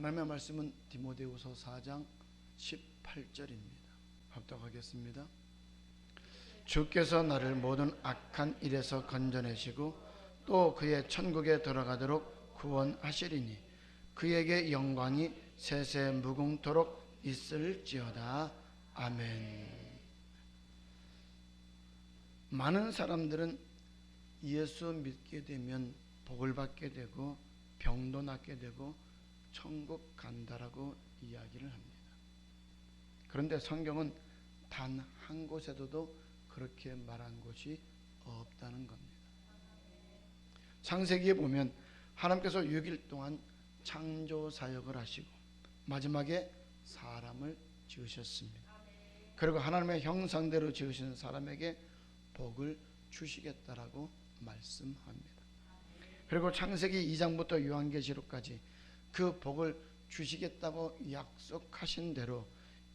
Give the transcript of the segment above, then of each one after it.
하나님의 말씀은 디모데후서 4장 18절입니다. 합독하겠습니다. 주께서 나를 모든 악한 일에서 건져내시고 또 그의 천국에 들어가도록 구원하시리니 그에게 영광이 세세 무궁토록 있을지어다. 아멘. 많은 사람들은 예수 믿게 되면 복을 받게 되고 병도 낫게 되고 천국 간다라고 이야기를 합니다. 그런데 성경은 단 한 곳에도 그렇게 말한 곳이 없다는 겁니다. 창세기에 보면 하나님께서 6일 동안 창조 사역을 하시고 마지막에 사람을 지으셨습니다. 그리고 하나님의 형상대로 지으신 사람에게 복을 주시겠다라고 말씀합니다. 그리고 창세기 2장부터 요한계시록까지 그 복을 주시겠다고 약속하신 대로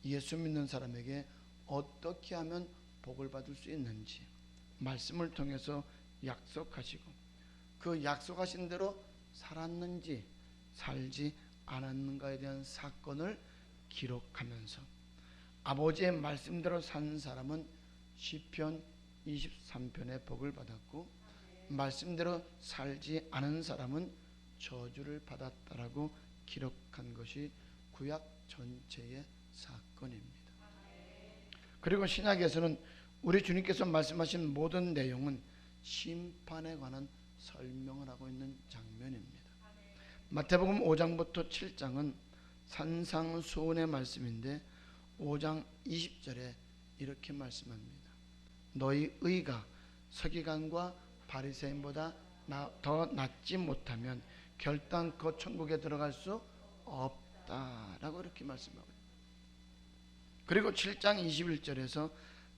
예수 믿는 사람에게 어떻게 하면 복을 받을 수 있는지 말씀을 통해서 약속하시고 그 약속하신 대로 살았는지 살지 않았는가에 대한 사건을 기록하면서 아버지의 말씀대로 산 사람은 시편 23편의 복을 받았고 말씀대로 살지 않은 사람은 저주를 받았다라고 기록한 것이 구약 전체의 사건입니다. 그리고 신약에서는 우리 주님께서 말씀하신 모든 내용은 심판에 관한 설명을 하고 있는 장면입니다. 마태복음 5장부터 7장은 산상수훈의 말씀인데 5장 20절에 이렇게 말씀합니다. 너희 의가 서기관과 바리새인보다 더 낫지 못하면 결단코 천국에 들어갈 수 없다라고 이렇게 말씀하고, 그리고 7장 21절에서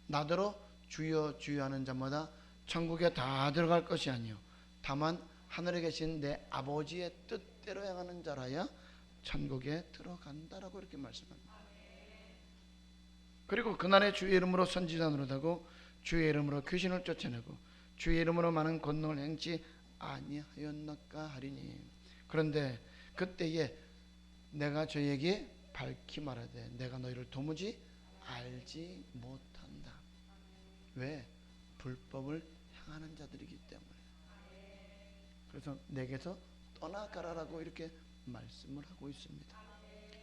나더러 주여 주여 하는 자마다 천국에 다 들어갈 것이 아니요 다만 하늘에 계신 내 아버지의 뜻대로 행하는 자라야 천국에 들어간다라고 이렇게 말씀합니다. 그리고 그날에 주의 이름으로 선지자 노릇하고 주의 이름으로 귀신을 쫓아내고 주의 이름으로 많은 권능을 행치 아니하였나까 하리니, 그런데 그때에 내가 저에게 밝히 말하되 내가 너희를 도무지 알지 못한다. 왜? 불법을 행하는 자들이기 때문에. 그래서 내게서 떠나가라라고 이렇게 말씀을 하고 있습니다.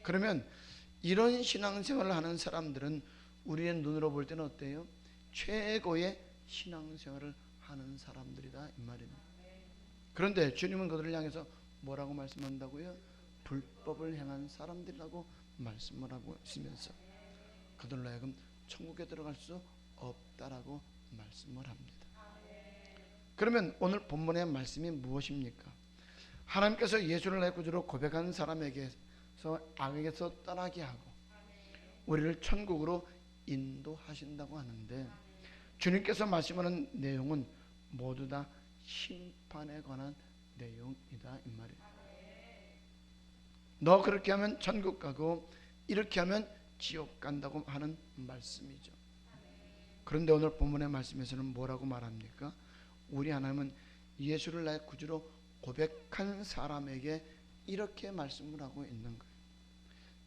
그러면 이런 신앙생활을 하는 사람들은 우리의 눈으로 볼 때는 어때요? 최고의 신앙생활을 하는 사람들이다 이 말입니다. 그런데 주님은 그들을 향해서 뭐라고 말씀한다고요? 불법을 행한 사람들이라고 말씀을 하고 있으면서 그들로 하여금 천국에 들어갈 수 없다라고 말씀을 합니다. 그러면 오늘 본문의 말씀이 무엇입니까? 하나님께서 예수를 내 구주로 고백한 사람에게서 악에게서 떠나게 하고 우리를 천국으로 인도하신다고 하는데, 주님께서 말씀하는 내용은 모두 다 심판에 관한 내용이다 이 말이에요. 너 그렇게 하면 천국 가고 이렇게 하면 지옥 간다고 하는 말씀이죠. 그런데 오늘 본문의 말씀에서는 뭐라고 말합니까? 우리 하나님은 예수를 나의 구주로 고백한 사람에게 이렇게 말씀을 하고 있는 거예요.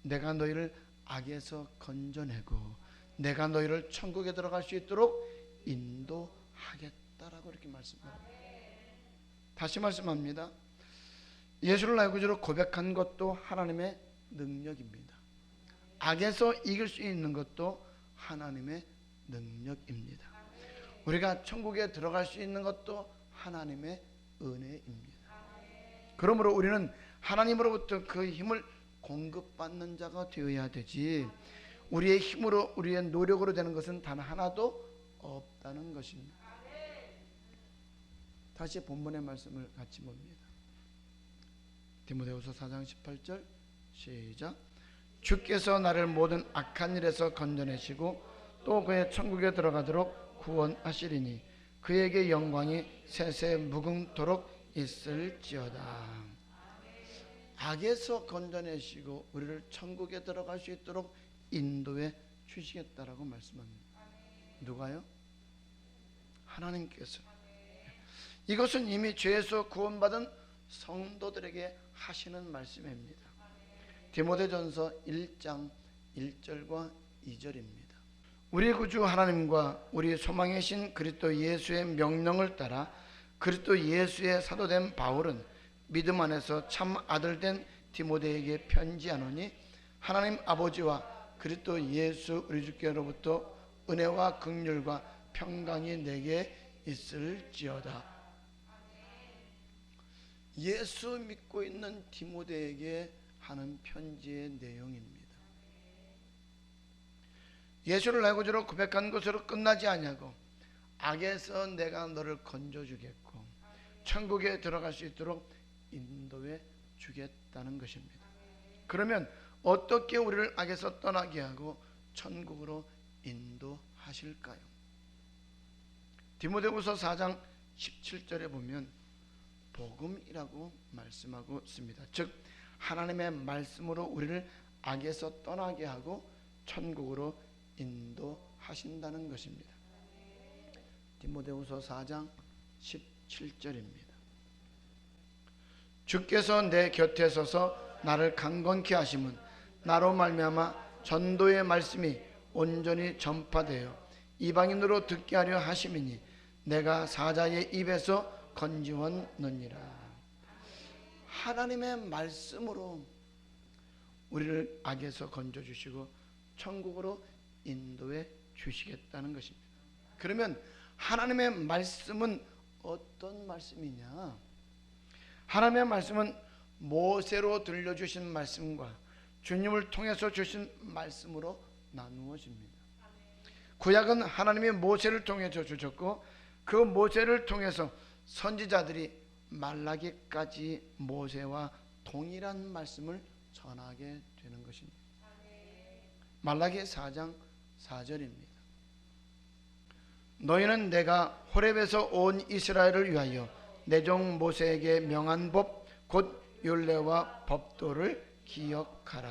내가 너희를 악에서 건져내고 내가 너희를 천국에 들어갈 수 있도록 인도하겠다라고 이렇게 말씀합니다. 다시 말씀합니다. 예수를 나의 구주로 고백한 것도 하나님의 능력입니다. 악에서 이길 수 있는 것도 하나님의 능력입니다. 우리가 천국에 들어갈 수 있는 것도 하나님의 은혜입니다. 그러므로 우리는 하나님으로부터 그 힘을 공급받는 자가 되어야 되지, 우리의 힘으로 우리의 노력으로 되는 것은 단 하나도 없다는 것입니다. 다시 본문의 말씀을 같이 봅니다. 디모데후서 4장 18절 시작. 주께서 나를 모든 악한 일에서 건져내시고 또 그의 천국에 들어가도록 구원하시리니 그에게 영광이 세세 무궁토록 있을지어다. 악에서 건져내시고 우리를 천국에 들어갈 수 있도록 인도해 주시겠다라고 말씀합니다. 누가요? 하나님께서. 이것은 이미 죄에서 구원받은 성도들에게 하시는 말씀입니다. 디모데전서 1장 1절과 2절입니다. 우리 구주 하나님과 우리 소망의 신 그리스도 예수의 명령을 따라 그리스도 예수의 사도된 바울은 믿음 안에서 참 아들된 디모데에게 편지하노니 하나님 아버지와 그리스도 예수 우리 주께로부터 은혜와 긍휼과 평강이 내게 있을지어다. 예수 믿고 있는 디모데에게 하는 편지의 내용입니다. 예수를 내 구주로 고백한 것으로 끝나지 아니하고 악에서 내가 너를 건져주겠고 천국에 들어갈 수 있도록 인도해 주겠다는 것입니다. 그러면 어떻게 우리를 악에서 떠나게 하고 천국으로 인도하실까요? 디모데후서 4장 17절에 보면 복음이라고 말씀하고 있습니다. 즉 하나님의 말씀으로 우리를 악에서 떠나게 하고 천국으로 인도하신다는 것입니다. 디모데후서 4장 17절입니다. 주께서 내 곁에 서서 나를 강건케 하심은 나로 말미암아 전도의 말씀이 온전히 전파되어 이방인으로 듣게 하려 하심이니 내가 사자의 입에서 건지웠느니라. 하나님의 말씀으로 우리를 악에서 건져주시고 천국으로 인도해 주시겠다는 것입니다. 그러면 하나님의 말씀은 어떤 말씀이냐? 하나님의 말씀은 모세로 들려주신 말씀과 주님을 통해서 주신 말씀으로 나누어집니다. 구약은 하나님이 모세를 통해서 주셨고 그 모세를 통해서 선지자들이 말라기까지 모세와 동일한 말씀을 전하게 되는 것입니다. 말라기 4장 4절입니다. 너희는 내가 호렙에서 온 이스라엘을 위하여 내 종 모세에게 명한 법 곧 율례와 법도를 기억하라.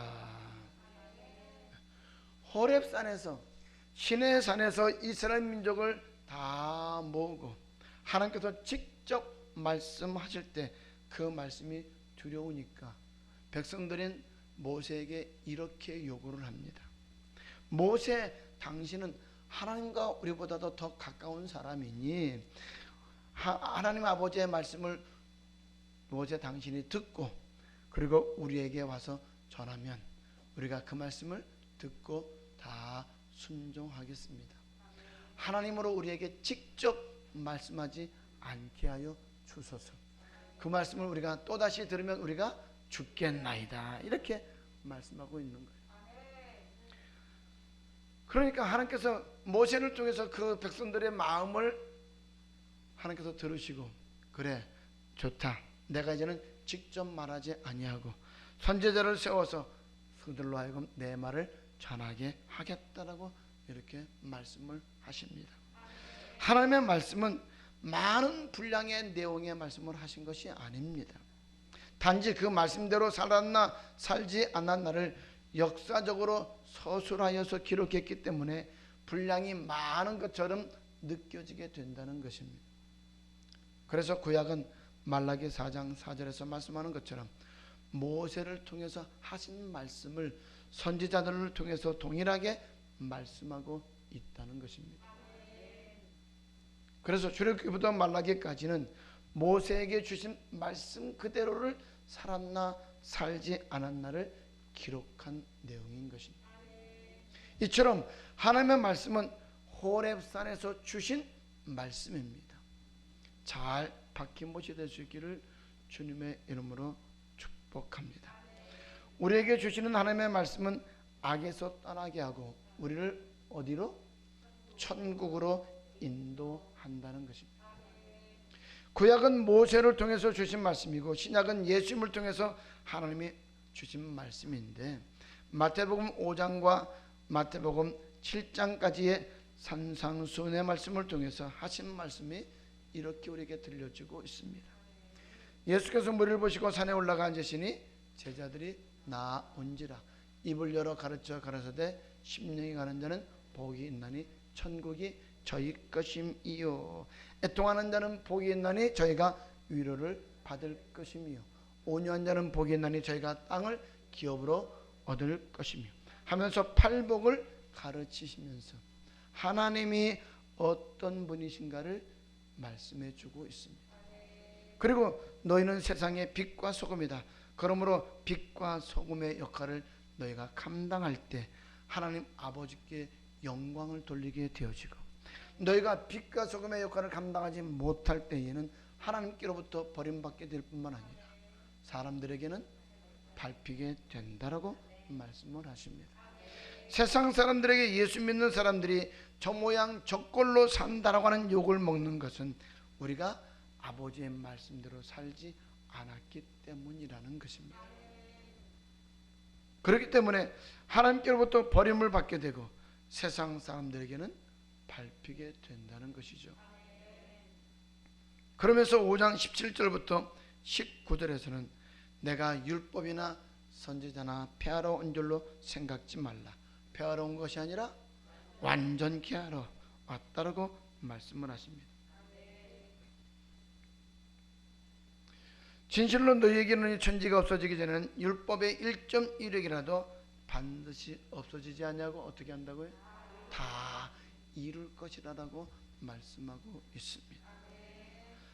호렙산에서 시내산에서 이스라엘 민족을 다 모으고 하나님께서 직접 말씀하실 때 그 말씀이 두려우니까 백성들은 모세에게 이렇게 요구를 합니다. 모세, 당신은 하나님과 우리보다도 더 가까운 사람이니 하나님 아버지의 말씀을 모세 당신이 듣고 그리고 우리에게 와서 전하면 우리가 그 말씀을 듣고 다 순종하겠습니다. 하나님으로 우리에게 직접 말씀하지 않게 하여 주소서. 그 말씀을 우리가 또다시 들으면 우리가 죽겠나이다. 이렇게 말씀하고 있는 거예요. 그러니까 하나님께서 모세를 통해서 그 백성들의 마음을 하나님께서 들으시고 그래 좋다. 내가 이제는 직접 말하지 아니하고 선지자를 세워서 그들로 하여금 내 말을 전하게 하겠다라고 이렇게 말씀을 하십니다. 하나님의 말씀은 많은 분량의 내용의 말씀을 하신 것이 아닙니다. 단지 그 말씀대로 살았나 살지 않았나를 역사적으로 서술하여서 기록했기 때문에 분량이 많은 것처럼 느껴지게 된다는 것입니다. 그래서 구약은 말라기 4장 4절에서 말씀하는 것처럼 모세를 통해서 하신 말씀을 선지자들을 통해서 동일하게 말씀하고 있다는 것입니다. 그래서 출애굽기부터 말라기까지는 모세에게 주신 말씀 그대로를 살았나 살지 않았나를 기록한 내용인 것입니다. 이처럼 하나님의 말씀은 호렙산에서 주신 말씀입니다. 잘 박힌 못이 될 수 있기를 주님의 이름으로 축복합니다. 우리에게 주시는 하나님의 말씀은 악에서 떠나게 하고 우리를 어디로? 천국으로 인도한다는 것입니다. 구약은 모세를 통해서 주신 말씀이고 신약은 예수님을 통해서 하나님이 주신 말씀인데 마태복음 5장과 마태복음 7장까지의 산상수훈의 말씀을 통해서 하신 말씀이 이렇게 우리에게 들려지고 있습니다. 예수께서 무리를 보시고 산에 올라가 앉으시니 제자들이 나온지라 입을 열어 가르쳐 가라사대 심령이 가는 자는 복이 있나니 천국이 저희 것임이요 애통하는 자는 복이 있나니 저희가 위로를 받을 것임이요 온유한 자는 복이 있나니 저희가 땅을 기업으로 얻을 것이며 하면서 팔복을 가르치시면서 하나님이 어떤 분이신가를 말씀해 주고 있습니다. 그리고 너희는 세상의 빛과 소금이다. 그러므로 빛과 소금의 역할을 너희가 감당할 때 하나님 아버지께 영광을 돌리게 되어지고, 너희가 빛과 소금의 역할을 감당하지 못할 때에는 하나님께로부터 버림받게 될 뿐만 아니라 사람들에게는 밟히게 된다라고 말씀을 하십니다. 세상 사람들에게 예수 믿는 사람들이 저 모양 저 꼴로 산다라고 하는 욕을 먹는 것은 우리가 아버지의 말씀대로 살지 않았기 때문이라는 것입니다. 그렇기 때문에 하나님께로부터 버림을 받게 되고 세상 사람들에게는 밟히게 된다는 것이죠. 그러면서 5장 17절부터 19절에서는 내가 율법이나 선지자나 폐하러 온 줄로 생각지 말라. 폐하러 온 것이 아니라 완전케 하러 왔다라고 말씀을 하십니다. 진실로 너희에게는 이 천지가 없어지기 전에는 율법의 1.1획이라도 반드시 없어지지 않냐고 어떻게 한다고요? 다 이룰 것이라고 말씀하고 있습니다.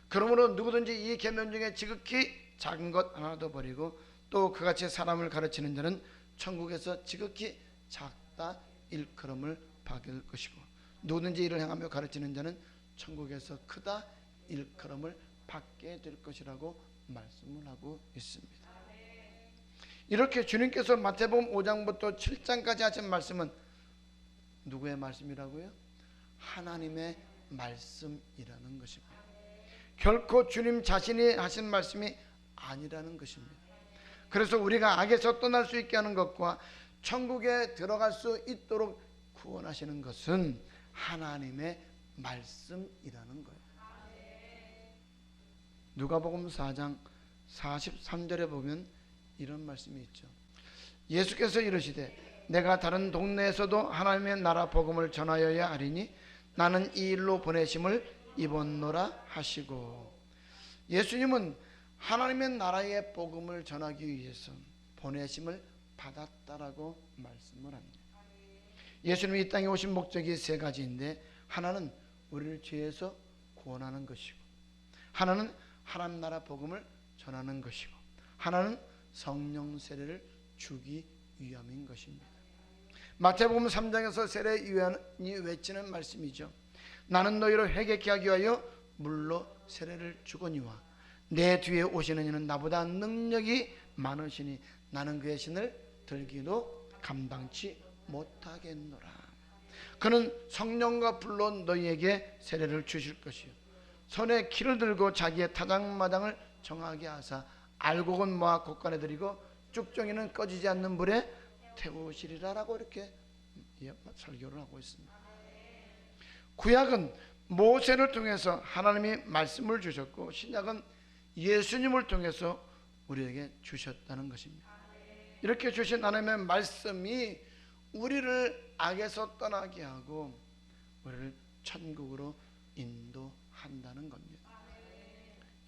그러므로 누구든지 이 계명 중에 지극히 작은 것 하나도 버리고 또 그같이 사람을 가르치는 자는 천국에서 지극히 작다 일컬음을 받을 것이고, 누구든지 이를 행하며 가르치는 자는 천국에서 크다 일컬음을 받게 될 것이라고 말씀을 하고 있습니다. 이렇게 주님께서 마태복음 5장부터 7장까지 하신 말씀은 누구의 말씀이라고요? 하나님의 말씀이라는 것입니다. 결코 주님 자신이 하신 말씀이 아니라는 것입니다. 그래서 우리가 악에서 떠날 수 있게 하는 것과 천국에 들어갈 수 있도록 구원하시는 것은 하나님의 말씀이라는 거예요. 누가복음 4장 43절에 보면 이런 말씀이 있죠. 예수께서 이르시되 내가 다른 동네에서도 하나님의 나라 복음을 전하여야 하리니 나는 이 일로 보내심을 입었노라 하시고, 예수님은 하나님의 나라의 복음을 전하기 위해서 보내심을 받았다라고 말씀을 합니다. 예수님이 이 땅에 오신 목적이 세 가지인데, 하나는 우리를 죄에서 구원하는 것이고, 하나는 하나님 나라 복음을 전하는 것이고, 하나는 성령 세례를 주기 위함인 것입니다. 마태복음 3장에서 세례 요한이 외치는 말씀이죠. 나는 너희를 회개케 하기 위하여 물로 세례를 주거니와 내 뒤에 오시는 이는 나보다 능력이 많으시니 나는 그의 신을 들기도 감당치 못하겠노라. 그는 성령과 불로 너희에게 세례를 주실 것이요 손에 키를 들고 자기의 타작마당을 정하게 하사 알곡은 모아 곳간에 들이고 쭉정이는 꺼지지 않는 불에 태우시리라라고 이렇게 설교를 하고 있습니다. 구약은 모세를 통해서 하나님이 말씀을 주셨고, 신약은 예수님을 통해서 우리에게 주셨다는 것입니다. 이렇게 주신 하나님의 말씀이 우리를 악에서 떠나게 하고 우리를 천국으로 인도한다는 겁니다.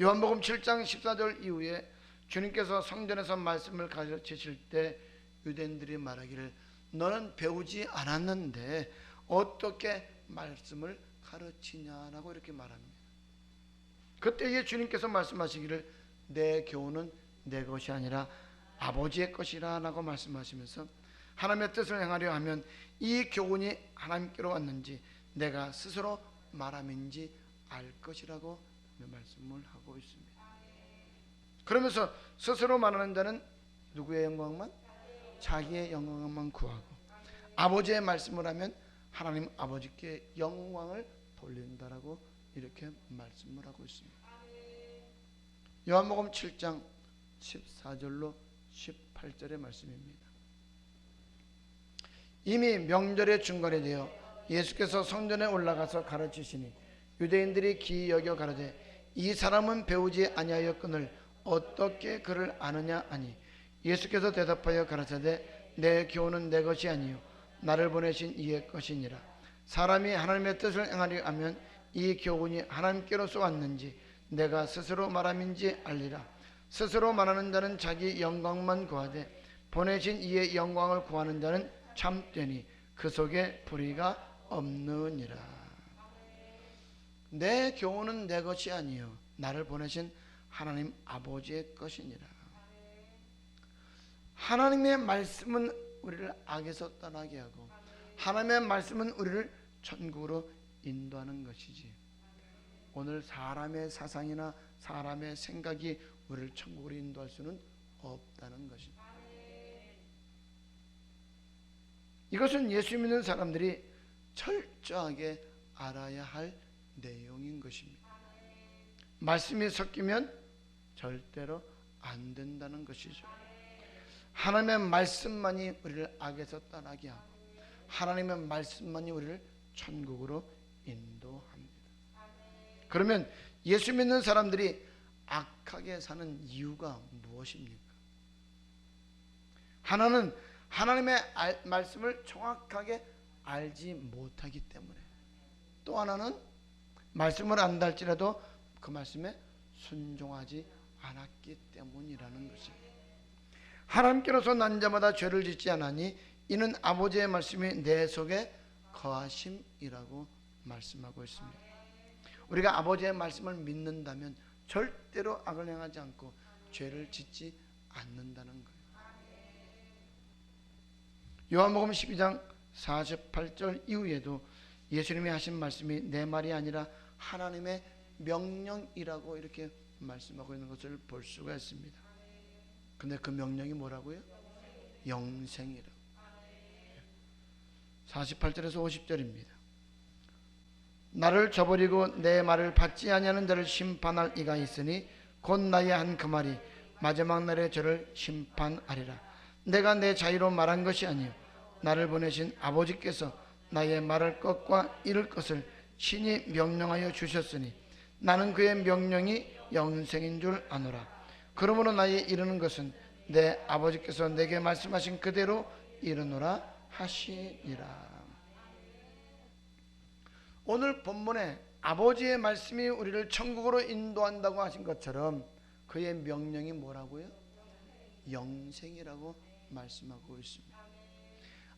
요한복음 7장 14절 이후에 주님께서 성전에서 말씀을 가르치실 때 유대인들이 말하기를 너는 배우지 않았는데 어떻게 말씀을 가르치냐라고 이렇게 말합니다. 그때에 주님께서 말씀하시기를 내 교훈은 내 것이 아니라 아버지의 것이라 라고 말씀하시면서 하나님의 뜻을 행하려 하면 이 교훈이 하나님께로 왔는지 내가 스스로 말함인지 알 것이라고 말씀을 하고 있습니다. 그러면서 스스로 말하는 자는 누구의 영광만? 자기의 영광만 구하고, 아버지의 말씀을 하면 하나님 아버지께 영광을 돌린다라고 이렇게 말씀을 하고 있습니다. 요한복음 7장 14절로 18절의 말씀입니다. 이미 명절의 중간이 되어 예수께서 성전에 올라가서 가르치시니 유대인들이 기이 여겨 가로되 이 사람은 배우지 아니하였거늘 어떻게 그를 아느냐 하니 예수께서 대답하여 가라사대 내 교훈은 내 것이 아니요 나를 보내신 이의 것이니라. 사람이 하나님의 뜻을 행하려 하면 이 교훈이 하나님께로서 왔는지 내가 스스로 말함인지 알리라. 스스로 말하는 자는 자기 영광만 구하되 보내신 이의 영광을 구하는 자는 참되니 그 속에 불의가 없느니라. 내 교훈은 내 것이 아니요 나를 보내신 하나님 아버지의 것이니라. 하나님의 말씀은 우리를 악에서 떠나게 하고 하나님의 말씀은 우리를 천국으로 인도하는 것이지, 오늘 사람의 사상이나 사람의 생각이 우리를 천국으로 인도할 수는 없다는 것입니다. 이것은 예수 믿는 사람들이 철저하게 알아야 할 내용인 것입니다. 말씀이 섞이면 절대로 안 된다는 것이죠. 하나님의 말씀만이 우리를 악에서 떠나게 하고 하나님의 말씀만이 우리를 천국으로 인도합니다. 그러면 예수 믿는 사람들이 악하게 사는 이유가 무엇입니까? 하나는 하나님의 말씀을 정확하게 알지 못하기 때문에, 또 하나는 말씀을 안다 할지라도 그 말씀에 순종하지 않았기 때문이라는 것입니다. 하나님께로서 난 자마다 죄를 짓지 않으니 이는 아버지의 말씀이 내 속에 거하심이라고 말씀하고 있습니다. 우리가 아버지의 말씀을 믿는다면 절대로 악을 행하지 않고 죄를 짓지 않는다는 거예요. 요한복음 12장 48절 이후에도 예수님이 하신 말씀이 내 말이 아니라 하나님의 명령이라고 이렇게 말씀하고 있는 것을 볼 수가 있습니다. 근데 그 명령이 뭐라고요? 영생이라고. 48절에서 50절입니다. 나를 저버리고 내 말을 받지 아니하는 자를 심판할 이가 있으니 곧 나의 한 그 말이 마지막 날에 저를 심판하리라. 내가 내 자유로 말한 것이 아니요 나를 보내신 아버지께서 나의 말할 것과 이룰 것을 친히 명령하여 주셨으니 나는 그의 명령이 영생인 줄 아노라. 그러므로 나의 이르는 것은 내 아버지께서 내게 말씀하신 그대로 이르노라 하시니라. 오늘 본문에 아버지의 말씀이 우리를 천국으로 인도한다고 하신 것처럼 그의 명령이 뭐라고요? 영생이라고 말씀하고 있습니다.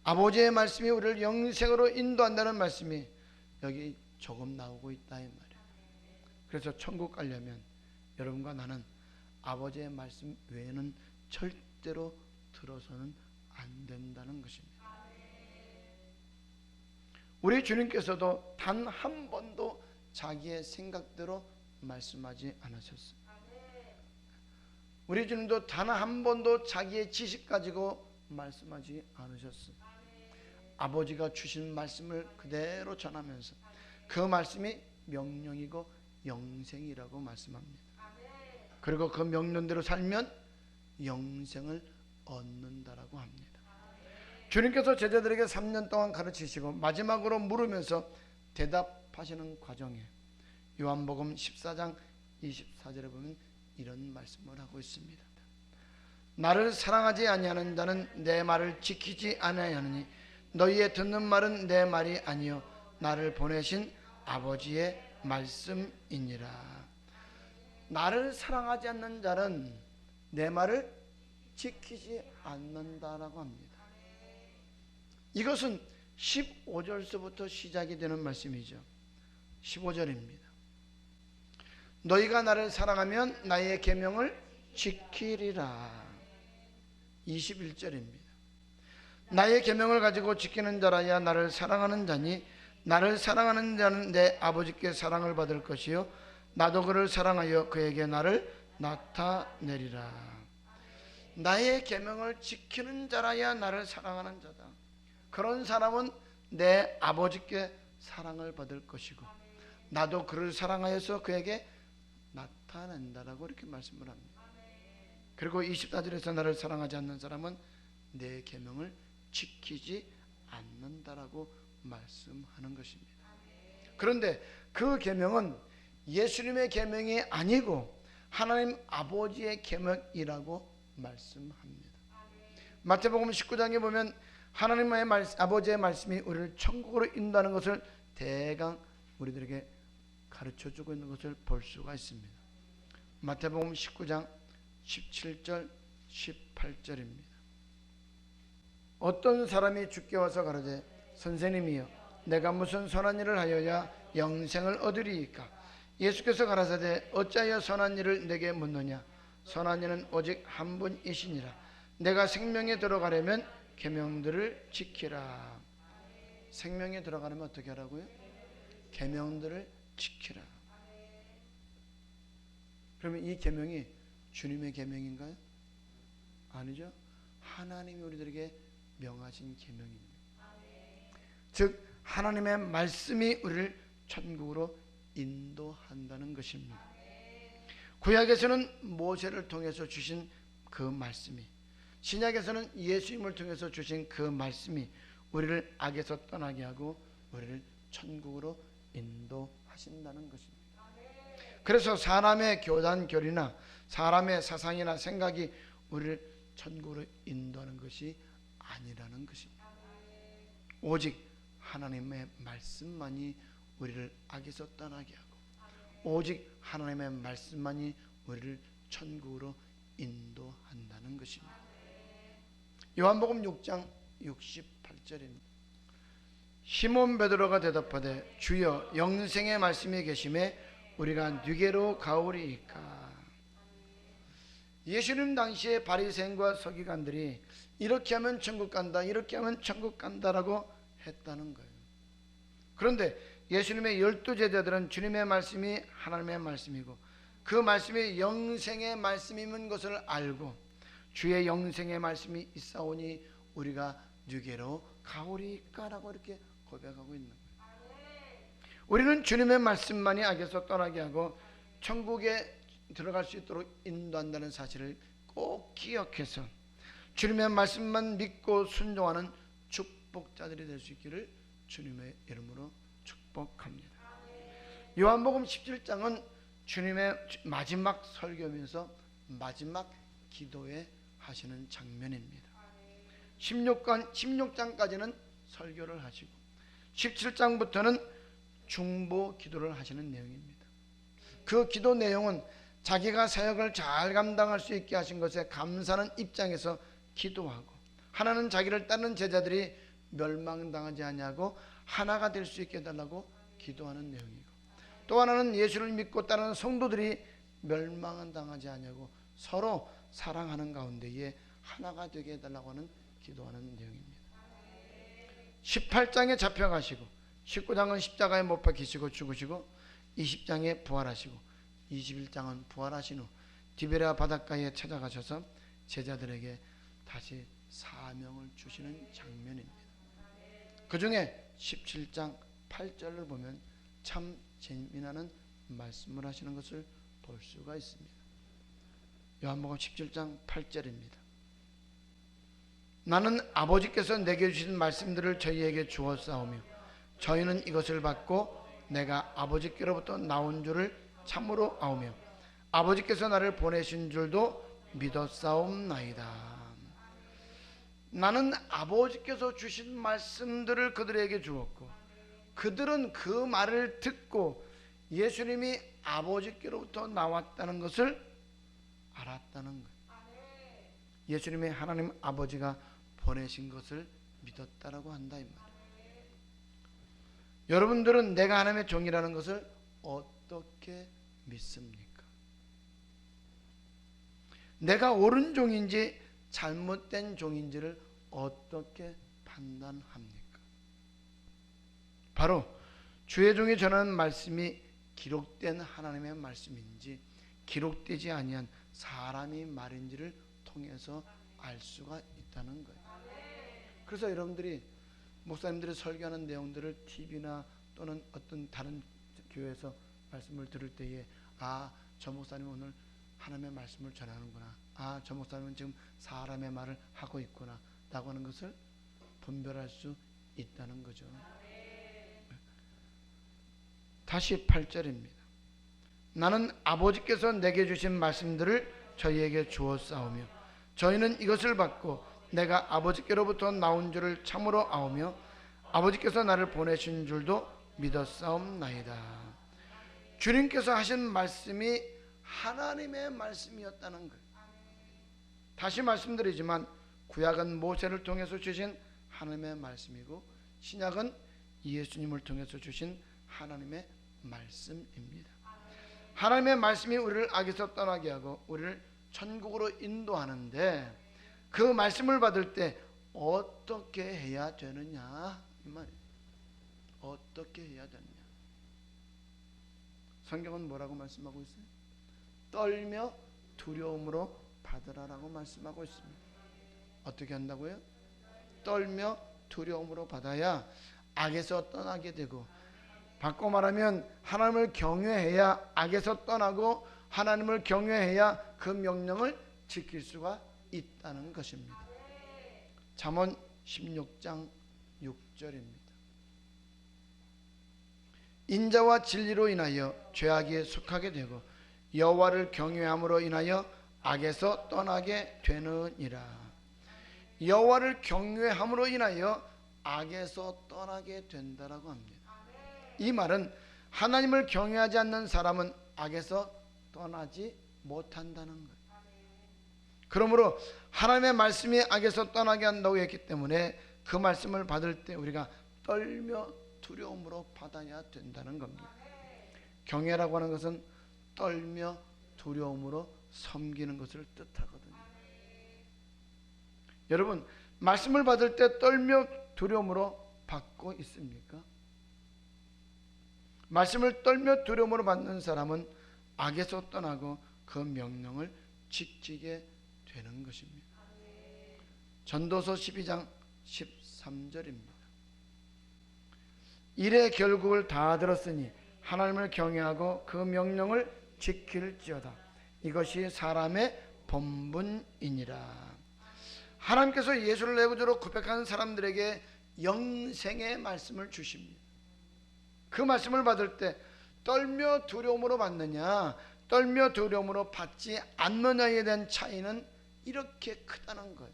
아버지의 말씀이 우리를 영생으로 인도한다는 말씀이 여기 조금 나오고 있다 이 말이에요. 그래서 천국 가려면 여러분과 나는 아버지의 말씀 외에는 절대로 들어서는 안 된다는 것입니다. 우리 주님께서도 단 한 번도 자기의 생각대로 말씀하지 않으셨어요. 우리 주님도 단 한 번도 자기의 지식 가지고 말씀하지 않으셨어요. 아버지가 주신 말씀을 그대로 전하면서 그 말씀이 명령이고 영생이라고 말씀합니다. 그리고 그 명령대로 살면 영생을 얻는다라고 합니다. 주님께서 제자들에게 3년 동안 가르치시고 마지막으로 물으면서 대답하시는 과정에 요한복음 14장 24절에 보면 이런 말씀을 하고 있습니다. 나를 사랑하지 아니하는 자는 내 말을 지키지 아니하느니 너희의 듣는 말은 내 말이 아니요 나를 보내신 아버지의 말씀이니라. 나를 사랑하지 않는 자는 내 말을 지키지 않는다라고 합니다. 이것은 15절서부터 시작이 되는 말씀이죠. 15절입니다. 너희가 나를 사랑하면 나의 계명을 지키리라. 21절입니다. 나의 계명을 가지고 지키는 자라야 나를 사랑하는 자니 나를 사랑하는 자는 내 아버지께 사랑을 받을 것이요 나도 그를 사랑하여 그에게 나를 나타내리라. 나의 계명을 지키는 자라야 나를 사랑하는 자다. 그런 사람은 내 아버지께 사랑을 받을 것이고 나도 그를 사랑하여서 그에게 나타낸다라고 이렇게 말씀을 합니다. 그리고 24절에서 나를 사랑하지 않는 사람은 내 계명을 지키지 않는다라고 말씀하는 것입니다. 그런데 그 계명은 예수님의 계명이 아니고 하나님 아버지의 계명이라고 말씀합니다. 마태복음 19장에 보면 하나님의 아버지의 말씀이 우리를 천국으로 인도하는 것을 대강 우리들에게 가르쳐주고 있는 것을 볼 수가 있습니다. 마태복음 19장 17절 18절입니다. 어떤 사람이 주께 와서 가로되 선생님이여 내가 무슨 선한 일을 하여야 영생을 얻으리이까. 예수께서 가라사대 어찌하여 선한 일을 내게 묻느냐. 선한 이는 오직 한 분이시니라. 내가 생명에 들어가려면 계명들을 지키라. 생명에 들어가려면 어떻게 하라고요? 계명들을 지키라. 그러면 이 계명이 주님의 계명인가요? 아니죠. 하나님이 우리들에게 명하신 계명입니다. 즉 하나님의 말씀이 우리를 천국으로 인도한다는 것입니다. 구약에서는 모세를 통해서 주신 그 말씀이, 신약에서는 예수님을 통해서 주신 그 말씀이 우리를 악에서 떠나게 하고 우리를 천국으로 인도하신다는 것입니다. 그래서 사람의 교단 교리나 사람의 사상이나 생각이 우리를 천국으로 인도하는 것이 아니라는 것입니다. 오직 하나님의 말씀만이 우리를 악에서 떠나게 하고 오직 하나님의 말씀만이 우리를 천국으로 인도한다는 것입니다. 요한복음 6장 68절입니다. 시몬 베드로가 대답하되 주여 영생의 말씀이 계심에 우리가 누게로 가오리이까. 예수님 당시에 바리새인과 서기관들이 이렇게 하면 천국 간다, 이렇게 하면 천국 간다라고 했다는 거예요. 그런데 예수님의 12제자들은 주님의 말씀이 하나님의 말씀이고 그 말씀이 영생의 말씀인 것을 알고 주의 영생의 말씀이 있사오니 우리가 누게로 가오리까라고 이렇게 고백하고 있는 거예요. 우리는 주님의 말씀만이 악에서 떠나게 하고 천국에 들어갈 수 있도록 인도한다는 사실을 꼭 기억해서 주님의 말씀만 믿고 순종하는 축복자들이 될 수 있기를 주님의 이름으로 축복합니다. 요한복음 17장은 주님의 마지막 설교면서 마지막 기도에 하시는 장면입니다. 16장까지는 설교를 하시고 17장부터는 중보 기도를 하시는 내용입니다. 그 기도 내용은 자기가 사역을 잘 감당할 수 있게 하신 것에 감사하는 입장에서 기도하고, 하나는 자기를 따르는 제자들이 멸망당하지 않냐고 하나가 될 수 있게 해달라고 기도하는 내용이고, 또 하나는 예수를 믿고 따르는 성도들이 멸망은 당하지 않냐고 서로 사랑하는 가운데에 하나가 되게 해달라고 하는 기도하는 내용입니다. 18장에 잡혀가시고 19장은 십자가에 못 박히시고 죽으시고 20장에 부활하시고 21장은 부활하신 후 디베랴 바닷가에 찾아가셔서 제자들에게 다시 사명을 주시는 장면입니다. 그 중에 17장 8절을 보면 참 재미나는 말씀을 하시는 것을 볼 수가 있습니다. 요한복음 17장 8절입니다. 나는 아버지께서 내게 주신 말씀들을 저희에게 주었사오며 저희는 이것을 받고 내가 아버지께로부터 나온 줄을 참으로 아오며 아버지께서 나를 보내신 줄도 믿었사옵나이다. 나는 아버지께서 주신 말씀들을 그들에게 주었고 그들은 그 말을 듣고 예수님이 아버지께로부터 나왔다는 것을 알았다는 거예요. 예수님이 하나님 아버지가 보내신 것을 믿었다라고 한다 이 말이에요. 여러분들은 내가 하나님의 종이라는 것을 어떻게 믿습니까? 내가 옳은 종인지 잘못된 종인지를 어떻게 판단합니까? 바로 주의 종이 전하는 말씀이 기록된 하나님의 말씀인지 기록되지 아니한 사람이 말인지를 통해서 알 수가 있다는 거예요. 그래서 여러분들이 목사님들이 설교하는 내용들을 TV나 또는 어떤 다른 교회에서 말씀을 들을 때에 저 목사님 오늘 하나님의 말씀을 전하는구나, 저 목사님은 지금 사람의 말을 하고 있구나 라고 하는 것을 분별할 수 있다는 거죠. 다시 8절입니다. 나는 아버지께서 내게 주신 말씀들을 저희에게 주었사오며 저희는 이것을 받고 내가 아버지께로부터 나온 줄을 참으로 아오며 아버지께서 나를 보내신 줄도 믿었사옵나이다. 주님께서 하신 말씀이 하나님의 말씀이었다는 거예요. 다시 말씀드리지만 구약은 모세를 통해서 주신 하나님의 말씀이고 신약은 예수님을 통해서 주신 하나님의 말씀입니다. 하나님의 말씀이 우리를 악에서 떠나게 하고 우리를 천국으로 인도하는데 그 말씀을 받을 때 어떻게 해야 되느냐 이 말이에요. 어떻게 해야 되느냐. 성경은 뭐라고 말씀하고 있어요? 떨며 두려움으로 받으라라고 말씀하고 있습니다. 어떻게 한다고요? 떨며 두려움으로 받아야 악에서 떠나게 되고, 바꿔 말하면 하나님을 경외해야 악에서 떠나고 하나님을 경외해야 그 명령을 지킬 수가 있다는 것입니다. 잠언 16장 6절입니다. 인자와 진리로 인하여 죄악에 속하게 되고 여호와를 경외함으로 인하여 악에서 떠나게 되느니라. 여호와를 경외함으로 인하여 악에서 떠나게 된다라고 합니다. 이 말은 하나님을 경외하지 않는 사람은 악에서 떠나지 못한다는 거예요. 그러므로 하나님의 말씀이 악에서 떠나게 한다고 했기 때문에 그 말씀을 받을 때 우리가 떨며 두려움으로 받아야 된다는 겁니다. 경외라고 하는 것은 떨며 두려움으로 섬기는 것을 뜻하거든요. 여러분, 말씀을 받을 때 떨며 두려움으로 받고 있습니까? 말씀을 떨며 두려움으로 받는 사람은 악에서 떠나고 그 명령을 지키게 되는 것입니다. 전도서 12장 13절입니다. 일의 결국을 다 들었으니 하나님을 경외하고 그 명령을 지킬지어다. 이것이 사람의 본분이니라. 하나님께서 예수를 내 구주로 고백하는 사람들에게 영생의 말씀을 주십니다. 그 말씀을 받을 때 떨며 두려움으로 받느냐 떨며 두려움으로 받지 않느냐에 대한 차이는 이렇게 크다는 거예요.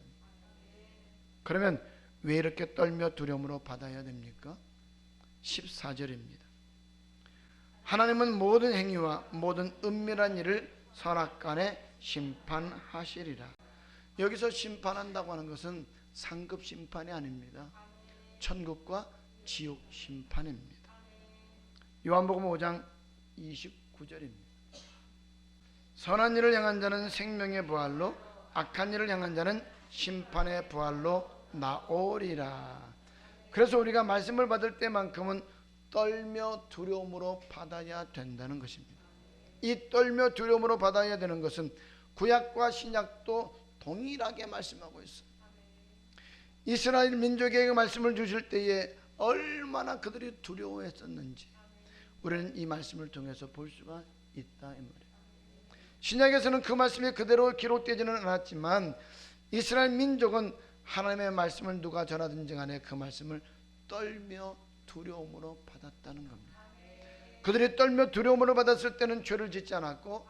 그러면 왜 이렇게 떨며 두려움으로 받아야 됩니까? 14절입니다. 하나님은 모든 행위와 모든 은밀한 일을 선악간에 심판하시리라. 여기서 심판한다고 하는 것은 상급 심판이 아닙니다. 천국과 지옥 심판입니다. 요한복음 5장 29절입니다. 선한 일을 향한 자는 생명의 부활로 악한 일을 향한 자는 심판의 부활로 나오리라. 그래서 우리가 말씀을 받을 때만큼은 떨며 두려움으로 받아야 된다는 것입니다. 이 떨며 두려움으로 받아야 되는 것은 구약과 신약도 동일하게 말씀하고 있어요. 이스라엘 민족에게 말씀을 주실 때에 얼마나 그들이 두려워했었는지 우리는 이 말씀을 통해서 볼 수가 있다 이 말이에요. 신약에서는 그 말씀이 그대로 기록되지는 않았지만 이스라엘 민족은 하나님의 말씀을 누가 전하든지 간에 그 말씀을 떨며 두려움으로 받았다는 겁니다. 그들이 떨며 두려움으로 받았을 때는 죄를 짓지 않았고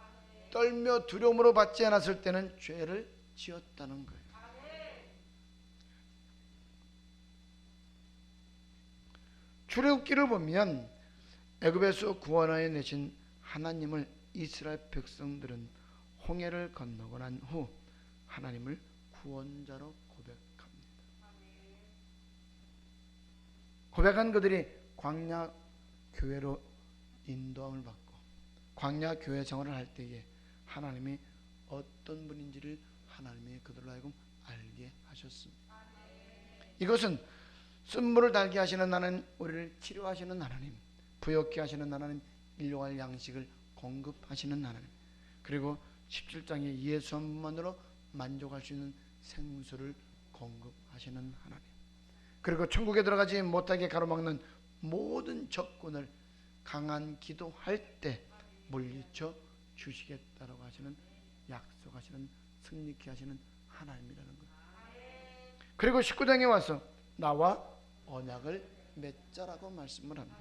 떨며 두려움으로 받지 않았을 때는 죄를 지었다는 거예요. 출애굽기를 보면 애굽에서 구원하여 내신 하나님을 이스라엘 백성들은 홍해를 건너고 난 후 하나님을 구원자로 고백합니다. 고백한 그들이 광야 교회로 인도함을 받고 광야 교회 생활을 할 때에 하나님이 어떤 분인지를 하나님이 그들로 하여금 알게 하셨습니다. 이것은 쓴물을 달게 하시는 하나님, 우리를 치료하시는 하나님, 부욕케 하시는 하나님, 일용할 양식을 공급하시는 하나님, 그리고 17장에 예수 한 분만으로 만족할 수 있는 생수를 공급하시는 하나님, 그리고 천국에 들어가지 못하게 가로막는 모든 적군을 강한 기도할 때 물리쳐 주시겠다라고 하시는 약속하시는 승리케 하시는 하나님이라는 것. 그리고 19장에 와서 나와 언약을 맺자라고 말씀을 합니다.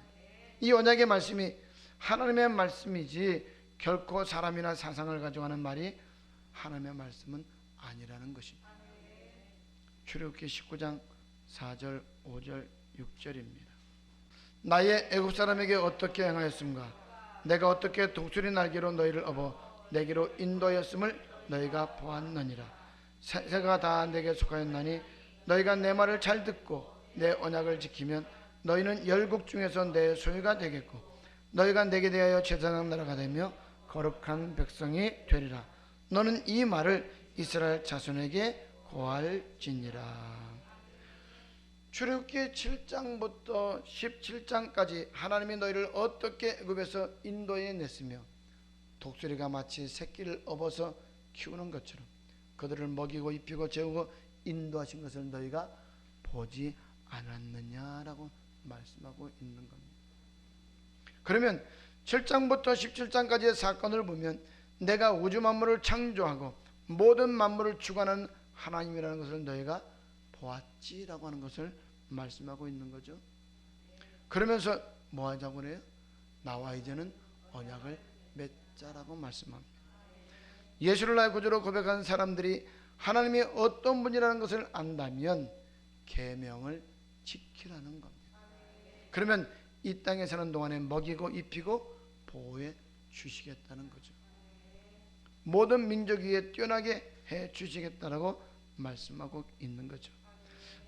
이 언약의 말씀이 하나님의 말씀이지 결코 사람이나 사상을 가지고 하는 말이 하나님의 말씀은 아니라는 것입니다. 출애굽기 19장 4절 5절 6절입니다. 나의 애굽 사람에게 어떻게 행하였음가? 내가 어떻게 독수리 날개로 너희를 업어 내게로 인도하였음을 너희가 보았느니라. 새가 다 내게 속하였나니 너희가 내 말을 잘 듣고 내 언약을 지키면 너희는 열국 중에서 내 소유가 되겠고 너희가 내게 대하여 제사장 나라가 되며 거룩한 백성이 되리라. 너는 이 말을 이스라엘 자손에게 고할지니라. 출애굽기 7장부터 17장까지 하나님이 너희를 어떻게 애굽에서 인도해 냈으며 독수리가 마치 새끼를 업어서 키우는 것처럼 그들을 먹이고 입히고 재우고 인도하신 것을 너희가 보지 않았느냐라고 말씀하고 있는 겁니다. 그러면 7장부터 17장까지의 사건을 보면 내가 우주 만물을 창조하고 모든 만물을 주관하는 하나님이라는 것을 너희가 보았지라고 하는 것을 말씀하고 있는 거죠. 그러면서 뭐 하자고 그래요? 나와 이제는 언약을 맺자라고 말씀합니다. 예수를 나의 구주로 고백한 사람들이 하나님이 어떤 분이라는 것을 안다면 계명을 지키라는 겁니다. 그러면 이 땅에 사는 동안에 먹이고 입히고 보호해 주시겠다는 거죠. 모든 민족 위에 뛰어나게 해 주시겠다라고 말씀하고 있는 거죠.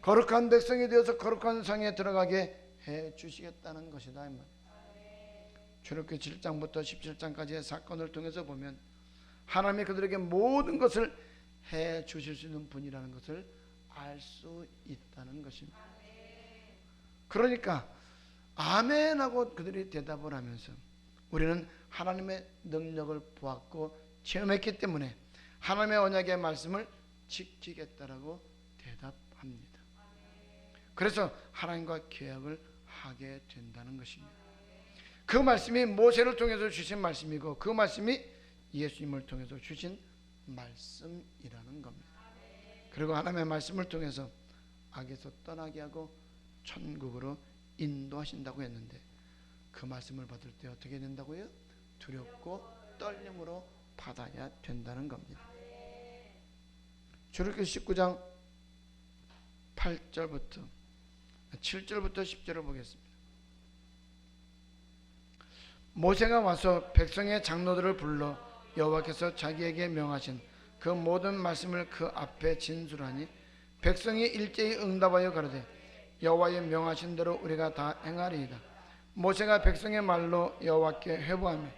거룩한 백성이 되어서 거룩한 성에 들어가게 해 주시겠다는 것이다 이 말이에요. 출애굽기 7장부터 17장까지의 사건을 통해서 보면 하나님이 그들에게 모든 것을 해 주실 수 있는 분이라는 것을 알 수 있다는 것입니다. 그러니까 아멘 하고 그들이 대답을 하면서 우리는 하나님의 능력을 보았고 체험했기 때문에 하나님의 언약의 말씀을 지키겠다라고 대답합니다. 그래서 하나님과 계약을 하게 된다는 것입니다. 그 말씀이 모세를 통해서 주신 말씀이고 그 말씀이 예수님을 통해서 주신 말씀이라는 겁니다. 그리고 하나님의 말씀을 통해서 악에서 떠나게 하고 천국으로 인도하신다고 했는데 그 말씀을 받을 때 어떻게 된다고요? 두렵고 떨림으로 받아야 된다는 겁니다. 출애굽기 19장 7절부터 10절을 보겠습니다. 모세가 와서 백성의 장로들을 불러 여호와께서 자기에게 명하신 그 모든 말씀을 그 앞에 진술하니 백성이 일제히 응답하여 가로되 여호와의 명하신 대로 우리가 다 행하리이다. 모세가 백성의 말로 여호와께 회부하며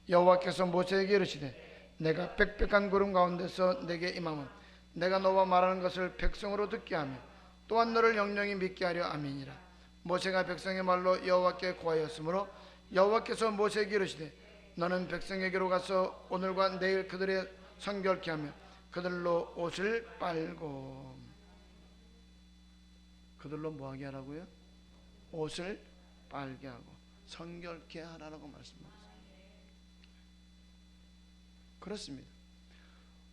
여호와께서 모세에게 이르시되 내가 빽빽한 구름 가운데서 내게 임함은 내가 너와 말하는 것을 백성으로 듣게 하며 또한 너를 영영히 믿게 하려 함이니라. 모세가 백성의 말로 여호와께 고하였으므로 여호와께서 모세에게 이르시되 너는 백성에게로 가서 오늘과 내일 그들의 성결케 하며 그들로 옷을 빨고 그들로 뭐하게 하라고요? 옷을 빨게 하고 성결케 하라고 말씀하셨습니다. 그렇습니다.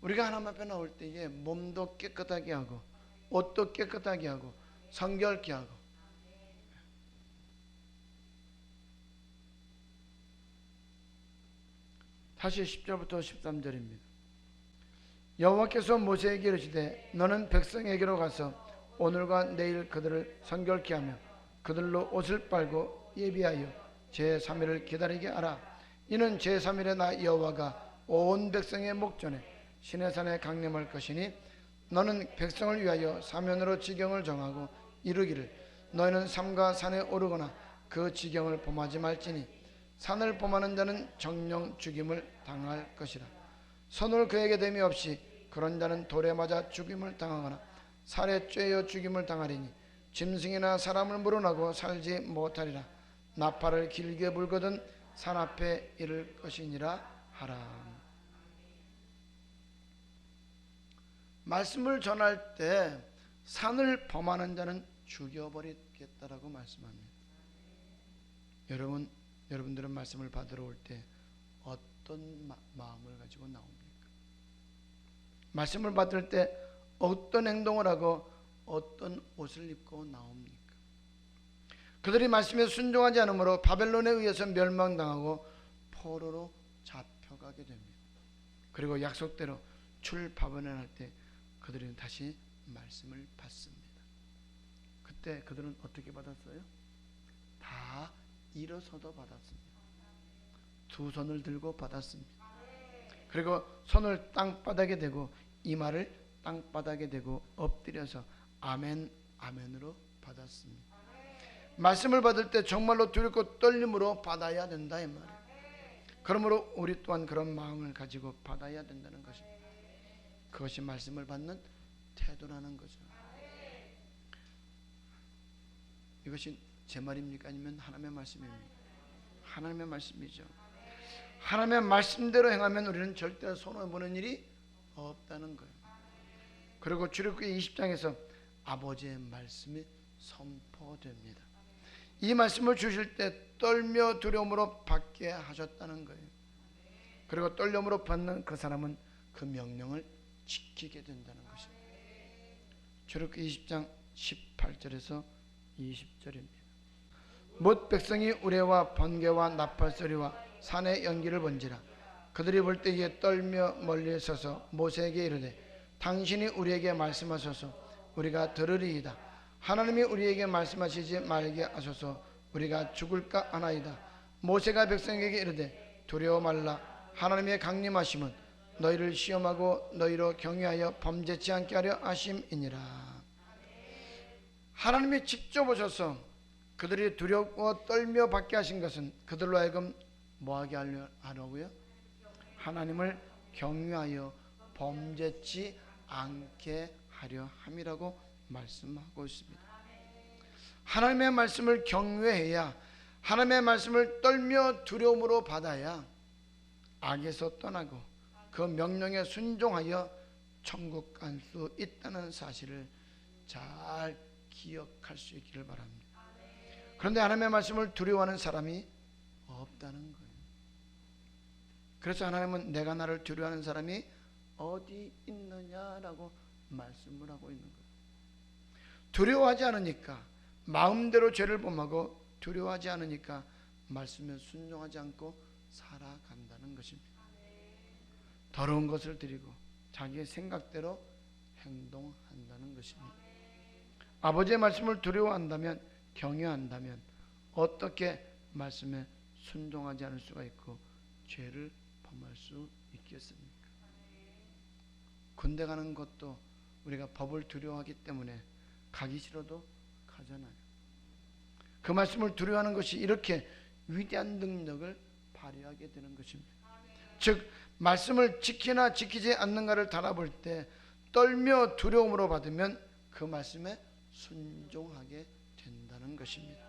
우리가 하나님 앞에 나올 때에 몸도 깨끗하게 하고 옷도 깨끗하게 하고 성결케 하고 다시 10절부터 13절입니다. 여호와께서 모세에게 이르시되 너는 백성에게로 가서 오늘과 내일 그들을 성결케 하며 그들로 옷을 빨고 예비하여 제3일을 기다리게 하라. 이는 제3일에 나 여호와가 온 백성의 목전에 시내산에 강림할 것이니 너는 백성을 위하여 사면으로 지경을 정하고 이르기를 너희는 삼가 산에 오르거나 그 지경을 범하지 말지니 산을 범하는 자는 정령 죽임을 당할 것이라. 손을 그에게 댐이 없이 그런 자는 돌에 맞아 죽임을 당하거나 살에 쬐어 죽임을 당하리니 짐승이나 사람을 물어나고 살지 못하리라. 나팔을 길게 불거든 산 앞에 이를 것이니라 하라. 말씀을 전할 때 산을 범하는 자는 죽여버리겠다라고 말씀합니다. 여러분들은 말씀을 받으러 올 때 어떤 마음을 가지고 나옵니까? 말씀을 받을 때 어떤 행동을 하고 어떤 옷을 입고 나옵니까? 그들이 말씀에 순종하지 않으므로 바벨론에 의해서 멸망당하고 포로로 잡혀가게 됩니다. 그리고 약속대로 출바벨론할 때 그들은 다시 말씀을 받습니다. 그때 그들은 어떻게 받았어요? 다 일어서도 받았습니다. 두 손을 들고 받았습니다. 그리고 손을 땅바닥에 대고 이마를 땅바닥에 대고 엎드려서 아멘 아멘으로 받았습니다. 말씀을 받을 때 정말로 두렵고 떨림으로 받아야 된다 이 말이에요. 그러므로 우리 또한 그런 마음을 가지고 받아야 된다는 것입니다. 그것이 말씀을 받는 태도라는 거죠. 이것이 제 말입니까? 아니면 하나님의 말씀입니까? 하나님의 말씀이죠. 하나님의 말씀대로 행하면 우리는 절대로 손해보는 일이 없다는 거예요. 그리고 출애굽기 20장에서 아버지의 말씀이 선포됩니다. 이 말씀을 주실 때 떨며 두려움으로 받게 하셨다는 거예요. 그리고 떨림으로 받는 그 사람은 그 명령을 지키게 된다는 것입니다. 출애굽기 20장 18절에서 20절입니다. 못 백성이 우레와 번개와 나팔소리와 산의 연기를 본지라 그들이 볼 때에 떨며 멀리 서서 모세에게 이르되 당신이 우리에게 말씀하소서 우리가 들으리이다. 하나님이 우리에게 말씀하시지 말게 하소서 우리가 죽을까 하나이다. 모세가 백성에게 이르되 두려워 말라. 하나님의 강림하심은 너희를 시험하고 너희로 경유하여 범죄치 않게 하려 하심이니라. 하나님이 직접 오셔서 그들이 두렵고 떨며 받게 하신 것은 그들로 하여금 뭐하게 하려고요? 하나님을 경유하여 범죄치 않게 하려 함이라고 말씀하고 있습니다. 하나님의 말씀을 경외해야, 하나님의 말씀을 떨며 두려움으로 받아야 악에서 떠나고 그 명령에 순종하여 천국 갈 수 있다는 사실을 잘 기억할 수 있기를 바랍니다. 그런데 하나님의 말씀을 두려워하는 사람이 없다는 거예요. 그래서 하나님은 내가 나를 두려워하는 사람이 어디 있느냐라고 말씀을 하고 있는 거예요. 두려워하지 않으니까 마음대로 죄를 범하고 두려워하지 않으니까 말씀에 순종하지 않고 살아간다는 것입니다. 더러운 것을 드리고 자기의 생각대로 행동한다는 것입니다. 아버지의 말씀을 두려워한다면, 경외한다면 어떻게 말씀에 순종하지 않을 수가 있고 죄를 범할 수 있겠습니까? 군대 가는 것도 우리가 법을 두려워하기 때문에 가기 싫어도 가잖아요. 그 말씀을 두려워하는 것이 이렇게 위대한 능력을 발휘하게 되는 것입니다. 즉 말씀을 지키나 지키지 않는가를 달아볼 때 떨며 두려움으로 받으면 그 말씀에 순종하게 된다는 것입니다.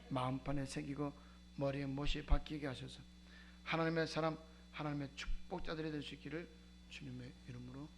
마음판에 새기고 머리에 못이 박히게 하셔서 하나님의 사람, 하나님의 축복자들이 될 수 있기를 주님의 이름으로